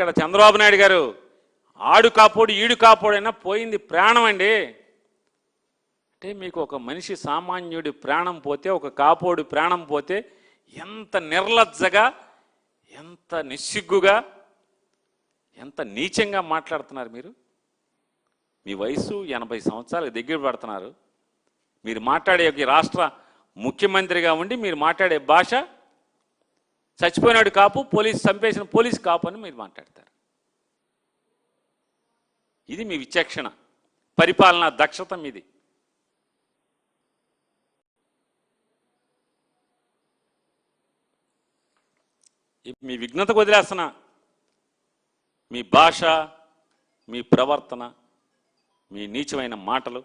ఇక్కడ చంద్రబాబు నాయుడు గారు ఆడు కాపోడు ఈడు కాపోడైనా పోయింది ప్రాణం అండి. అంటే మీకు ఒక మనిషి సామాన్యుడి ప్రాణం పోతే, ఒక కాపోడు ప్రాణం పోతే ఎంత నిర్లజ్జగా, ఎంత నిస్సిగ్గుగా, ఎంత నీచంగా మాట్లాడుతున్నారు మీరు. మీ వయసు 80 సంవత్సరాలకు దగ్గర పడుతున్నారు. మీరు మాట్లాడే ఒక రాష్ట్ర ముఖ్యమంత్రిగా ఉండి మీరు మాట్లాడే భాష చచ్చిపోయినాడు కాపు, పోలీసు చంపేసిన పోలీసు కాపు అని మీరు మాట్లాడతారు. ఇది మీ విచక్షణ, పరిపాలనా దక్షత మీది. మీ విఘ్నతకు వదిలేస్తున్నా. మీ భాష, మీ ప్రవర్తన, మీ నీచమైన మాటలు.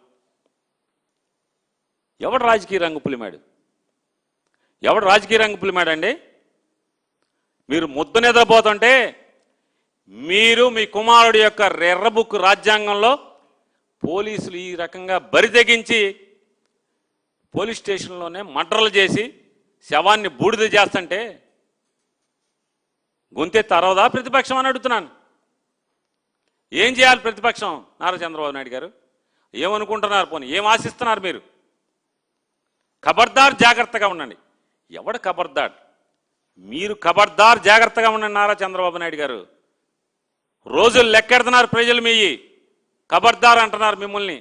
ఎవడు రాజకీయ రంగు పులిమాడు? ఎవడు రాజకీయ రంగు పులిమాడండి? మీరు ముద్దు నిద్రపోతుంటే మీరు మీ కుమారుడి యొక్క ఎర్రబుక్ రాజ్యాంగంలో పోలీసులు ఈ రకంగా బరి తెగించి పోలీస్ స్టేషన్లోనే మర్డర్లు చేసి శవాన్ని బూడిద చేస్తుంటే గొంతె తరవదా ప్రతిపక్షం అని అడుగుతున్నాను. ఏం చేయాలి ప్రతిపక్షం? నారా చంద్రబాబు నాయుడు గారు ఏమనుకుంటున్నారు? పోనీ ఏం ఆశిస్తున్నారు మీరు? ఖబర్దార్, జాగ్రత్తగా ఉండండి. ఎవడు ఖబర్దార్? మీరు ఖబర్దార్, జాగ్రత్తగా ఉండండి. నారా చంద్రబాబు నాయుడు గారు రోజులు లెక్కెడుతున్నారు ప్రజలు. మీ ఖబర్దార్ అంటున్నారు మిమ్మల్ని.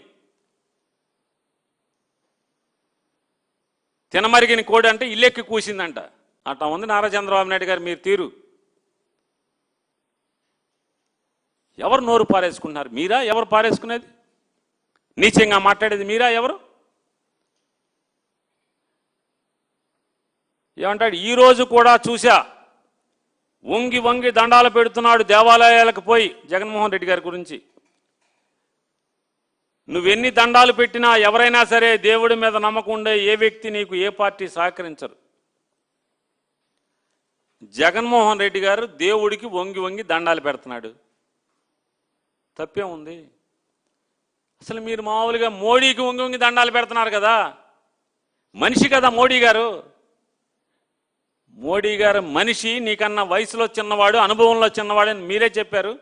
తినమరిగిన కోడి అంటే ఇల్లెక్కి కూసిందంట. అట్లా ఉంది నారా చంద్రబాబు నాయుడు గారు మీరు తీరు. ఎవరు నోరు పారేసుకుంటున్నారు? మీరా? ఎవరు పారేసుకునేది? నీచంగా మాట్లాడేది మీరా? ఎవరు? ఏమంటాడు? ఈరోజు కూడా చూసా, వంగి వంగి దండాలు పెడుతున్నాడు దేవాలయాలకు పోయి జగన్మోహన్ రెడ్డి గారి గురించి. నువ్వెన్ని దండాలు పెట్టినా ఎవరైనా సరే దేవుడి మీద నమ్మకం ఉండే ఏ వ్యక్తి నీకు ఏ పార్టీ సహకరించరు. జగన్మోహన్ రెడ్డి గారు దేవుడికి వంగి వంగి దండాలు పెడుతున్నాడు. తప్పే ఉంది? అసలు మీరు మామూలుగా మోడీకి వంగి వంగి దండాలు పెడుతున్నారు కదా. మనిషి కదా మోడీ గారు. మోడీ గారు మనిషి, నీకన్నా వయసులో చిన్నవాడు, అనుభవంలో చిన్నవాడు అని మీరే చెప్పారు.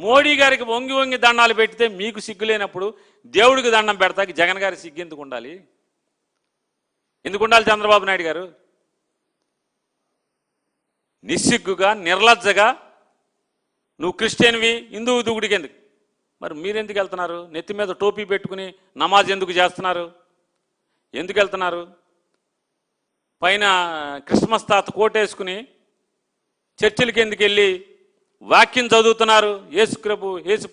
మోడీ గారికి వంగి వంగి దండాలు పెడితే మీకు సిగ్గు లేనప్పుడు దేవుడికి దండం పెడతాకి జగన్ గారి సిగ్గు ఎందుకు ఉండాలి? ఎందుకు ఉండాలి చంద్రబాబు నాయుడు గారు? నిస్సిగ్గుగా, నిర్లజ్జగా నువ్వు క్రిస్టియన్వి, హిందువు దుగుడికి ఎందుకు? మరి మీరెందుకు వెళ్తున్నారు? నెత్తి మీద టోపీ పెట్టుకుని నమాజ్ ఎందుకు చేస్తున్నారు? ఎందుకు వెళ్తున్నారు? పైన క్రిస్మస్ తాత కోటేసుకుని చర్చిలకి ఎందుకు వెళ్ళి వాక్యం చదువుతున్నారు? యేసు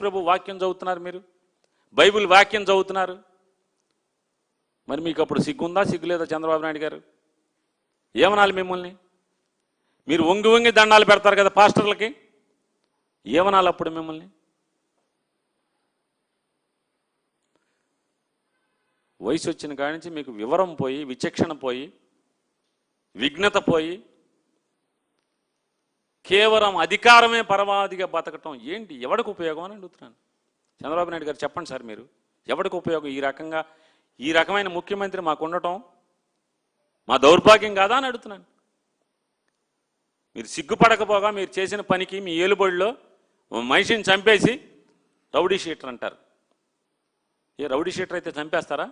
ప్రభు వాక్యం చదువుతున్నారు, మీరు బైబిల్ వాక్యం చదువుతున్నారు. మరి మీకు అప్పుడు సిగ్గుందా, సిగ్గులేదా చంద్రబాబు నాయుడు గారు? ఏమనాలి మిమ్మల్ని? మీరు వంగి వంగి దండాలు పెడతారు కదా పాస్టర్లకి, ఏమనాలి అప్పుడు మిమ్మల్ని? వయసు వచ్చిన కాడి నుంచి మీకు వివరం పోయి, విచక్షణ పోయి, విఘ్నత పోయి, కేవలం అధికారమే పరమావధిగా బతకటం ఏంటి? ఎవరికి ఉపయోగం అని అడుగుతున్నాను. చంద్రబాబు నాయుడు గారు చెప్పండి సార్, మీరు ఎవరికి ఉపయోగం? ఈ రకమైన ముఖ్యమంత్రి మాకు ఉండటం మా దౌర్భాగ్యం కాదా అని అడుగుతున్నాను. మీరు సిగ్గుపడకపోగా మీరు చేసిన పనికి మీ ఏలుబడిలో మనిషిని చంపేసి రౌడీ షీటర్ అంటారు. ఏ రౌడీ షీటర్ అయితే చంపేస్తారా?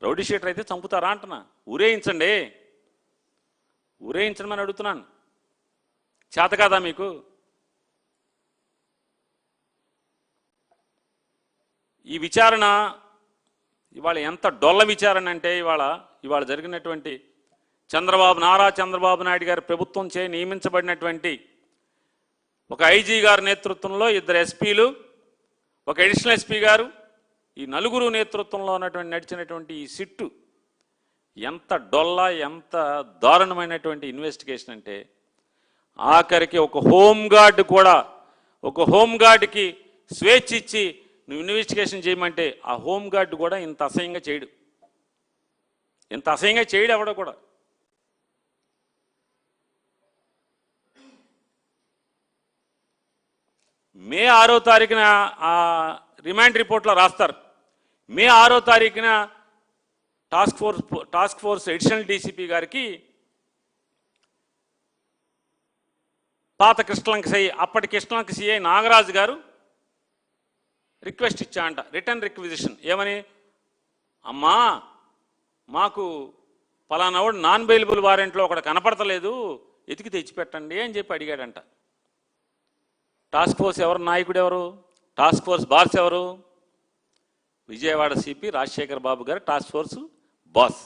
రౌడీ షీటర్ అయితే చంపుతారా అంటున్నా. ఊరేయించండి, ఊరేయించండి అని అడుగుతున్నాను. చేత కాదా మీకు? ఈ విచారణ ఇవాళ ఎంత డొల్ల విచారణ అంటే, ఇవాళ జరిగినటువంటి నారా చంద్రబాబు నాయుడు గారి ప్రభుత్వం చే నియమించబడినటువంటి ఒక ఐజీ గారి నేతృత్వంలో 2 ఎస్పీలు, ఒక అడిషనల్ ఎస్పీ గారు, ఈ 4 నేతృత్వంలో నడిచినటువంటి ఈ సిట్టు ఎంత డొల్ల, ఎంత దారుణమైనటువంటి ఇన్వెస్టిగేషన్ అంటే, ఆఖరికి ఒక హోంగార్డ్కి స్వేచ్ఛ ఇచ్చి నువ్వు ఇన్వెస్టిగేషన్ చేయమంటే ఆ హోంగార్డ్ కూడా ఇంత అసహ్యంగా చేయడు. ఎవడో కూడా. మే 6వ తారీఖున ఆ రిమాండ్ రిపోర్ట్లో రాస్తారు. మే 6వ తారీఖున టాస్క్ ఫోర్స్ అడిషనల్ డీసీపీ గారికి పాత కృష్ణలంక సిఐ, అప్పటి కృష్ణలంక సిఐ నాగరాజు గారు రిక్వెస్ట్ ఇచ్చాడంట, రిటర్న్ రిక్విజిషన్. ఏమని? అమ్మా మాకు పలానావాడు నాన్ బెయిలబుల్ వారెంట్లో ఒకటి కనపడతలేదు, ఎతికి తెచ్చిపెట్టండి అని చెప్పి అడిగాడంట. టాస్క్ ఫోర్స్ ఎవరు నాయకుడు? ఎవరు టాస్క్ ఫోర్స్ బాస్? ఎవరు? విజయవాడ సిపి రాజశేఖర్ బాబు గారు టాస్క్ ఫోర్స్ బాస్.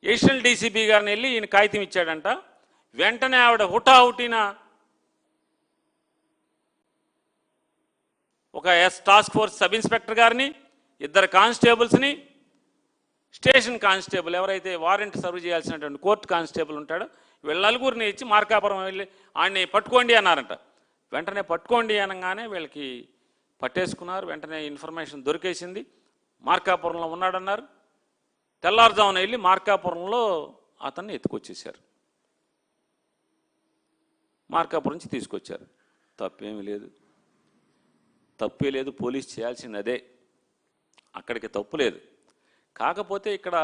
ఏషియల్ డీసీపీ గారిని వెళ్ళి ఈయన కాగితం ఇచ్చాడంట. వెంటనే ఆవిడ హుటాహుటిన ఒక టాస్క్ ఫోర్స్ సబ్ ఇన్స్పెక్టర్ గారిని, 2 కానిస్టేబుల్స్ని, స్టేషన్ కానిస్టేబుల్ ఎవరైతే వారెంట్ సర్వ్ చేయాల్సినటువంటి కోర్టు కానిస్టేబుల్ ఉంటాడో వీళ్ళ నలుగురిని ఇచ్చి మార్కాపురం వెళ్ళి ఆయన్ని పట్టుకోండి అన్నారంట. వెంటనే పట్టుకోండి అనగానే వీళ్ళకి పట్టేసుకున్నారు. వెంటనే ఇన్ఫర్మేషన్ దొరికేసింది, మార్కాపురంలో ఉన్నాడన్నారు. తెల్లారుజామున వెళ్ళి మార్కాపురంలో అతన్ని ఎత్తుకొచ్చేసారు, మార్కాపురం నుంచి తీసుకొచ్చారు. తప్పేమీ లేదు, తప్పే లేదు, పోలీస్ చేయాల్సింది అదే, అక్కడికి తప్పు లేదు. కాకపోతే ఇక్కడ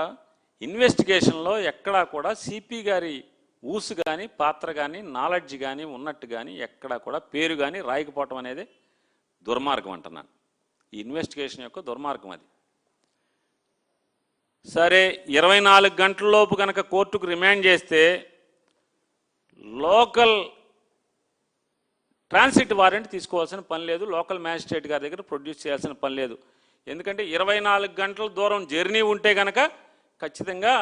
ఇన్వెస్టిగేషన్లో ఎక్కడా కూడా సిపి గారి ఊసు కానీ పాత్ర కానీ నాలెడ్జ్ కానీ ఉన్నట్టు కానీ ఎక్కడా కూడా పేరు కానీ రాయకపోవటం అనేది దుర్మార్గం అంటున్నాను. ఈ ఇన్వెస్టిగేషన్ యొక్క దుర్మార్గం అది. సరే, 24 గంటలలోపు కనుక కోర్టుకు రిమాండ్ చేస్తే లోకల్ ట్రాన్సిట్ వారెంట్ తీసుకోవాల్సిన పని లేదు, లోకల్ మ్యాజిస్ట్రేట్ గారి దగ్గర ప్రొడ్యూస్ చేయాల్సిన పని లేదు. ఎందుకంటే 24 గంటల దూరం జర్నీ ఉంటే కనుక ఖచ్చితంగా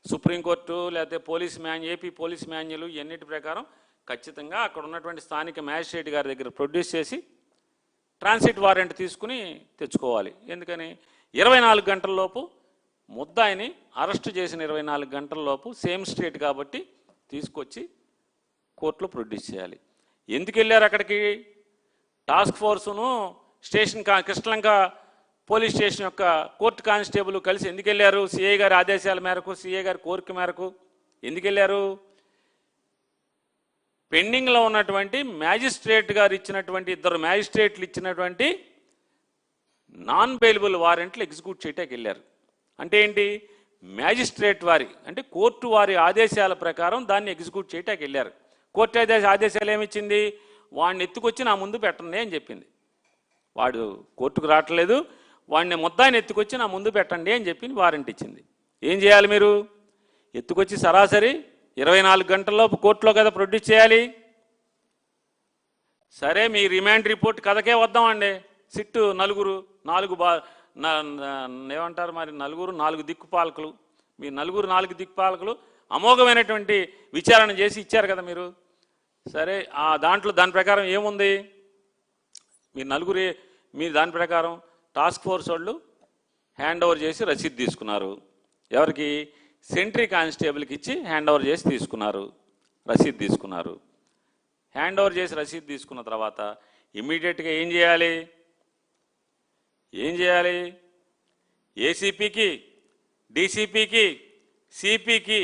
సుప్రీంకోర్టు లేకపోతే ఏపీ పోలీస్ మాన్యువల్ ఇవన్నిటి ప్రకారం ఖచ్చితంగా అక్కడ ఉన్నటువంటి స్థానిక మ్యాజిస్ట్రేట్ గారి దగ్గర ప్రొడ్యూస్ చేసి ట్రాన్సిట్ వారెంట్ తీసుకుని తెచ్చుకోవాలి. ఎందుకని 24 గంటలలోపు ముద్దాయిని అరెస్టు చేసిన 24 గంటలలోపు సేమ్ స్టేట్ కాబట్టి తీసుకొచ్చి కోర్టులో ప్రొడ్యూస్ చేయాలి. ఎందుకు వెళ్ళారు అక్కడికి? టాస్క్ ఫోర్సును స్టేషన్ కృష్ణలంక పోలీస్ స్టేషన్ యొక్క కోర్టు కానిస్టేబుల్ కలిసి ఎందుకు వెళ్ళారు? సిఐ గారి ఆదేశాల మేరకు, సిఐ గారి కోరిక మేరకు ఎందుకు వెళ్ళారు? పెండింగ్లో ఉన్నటువంటి మ్యాజిస్ట్రేట్ గారు ఇచ్చినటువంటి 2 మ్యాజిస్ట్రేట్లు ఇచ్చినటువంటి నాన్ బెయిలబుల్ వారెంట్లు ఎగ్జిక్యూట్ చేయటానికి వెళ్ళారు. అంటే ఏంటి? మ్యాజిస్ట్రేట్ వారి అంటే కోర్టు వారి ఆదేశాల ప్రకారం దాన్ని ఎగ్జిక్యూట్ చేయటానికి వెళ్ళారు. కోర్టు ఆదేశాలు ఏమిచ్చింది? వాడిని ఎత్తుకొచ్చి నా ముందు పెట్టండి అని చెప్పింది. వాడు కోర్టుకు రావట్లేదు, వాడిని ముద్దాయిని ఎత్తుకొచ్చి నా ముందు పెట్టండి అని చెప్పి వారెంట్ ఇచ్చింది. ఏం చేయాలి మీరు? ఎత్తుకొచ్చి సరాసరి 24 గంటల్లోపు కోర్టులో కదా ప్రొడ్యూస్ చేయాలి. సరే, మీ రిమాండ్ రిపోర్ట్ కథకే వద్దామండి. సిట్టు ఏమంటారు మరి, 4 దిక్కుపాలకులు, మీ 4 దిక్కుపాలకులు అమోఘమైనటువంటి విచారణ చేసి ఇచ్చారు కదా మీరు. సరే, దాని ప్రకారం ఏముంది? మీరు దాని ప్రకారం టాస్క్ ఫోర్స్ వాళ్ళు హ్యాండ్ ఓవర్ చేసి రసీదు తీసుకున్నారు. ఎవరికి? సెంట్రీ కానిస్టేబుల్కి ఇచ్చి హ్యాండ్ ఓవర్ చేసి తీసుకున్నారు, రసీదు తీసుకున్నారు. హ్యాండ్ ఓవర్ చేసి రసీదు తీసుకున్న తర్వాత ఇమ్మీడియట్గా ఏం చేయాలి? ఏసీపీకి, డీసీపీకి, సిపికి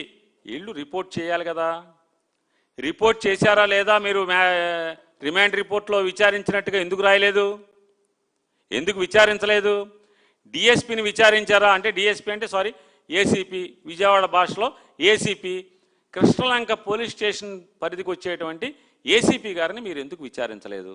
వీళ్ళు రిపోర్ట్ చేయాలి కదా. రిపోర్ట్ చేశారా లేదా మీరు రిమాండ్ రిపోర్ట్లో విచారించినట్టుగా ఎందుకు రాయలేదు? ఎందుకు విచారించలేదు? డిఎస్పీని విచారించారా అంటే ఏసీపీ, విజయవాడ భాషలో ఏసీపీ, కృష్ణలంక పోలీస్ స్టేషన్ పరిధికి వచ్చేటువంటి ఏసీపీ గారిని మీరు ఎందుకు విచారించలేదు?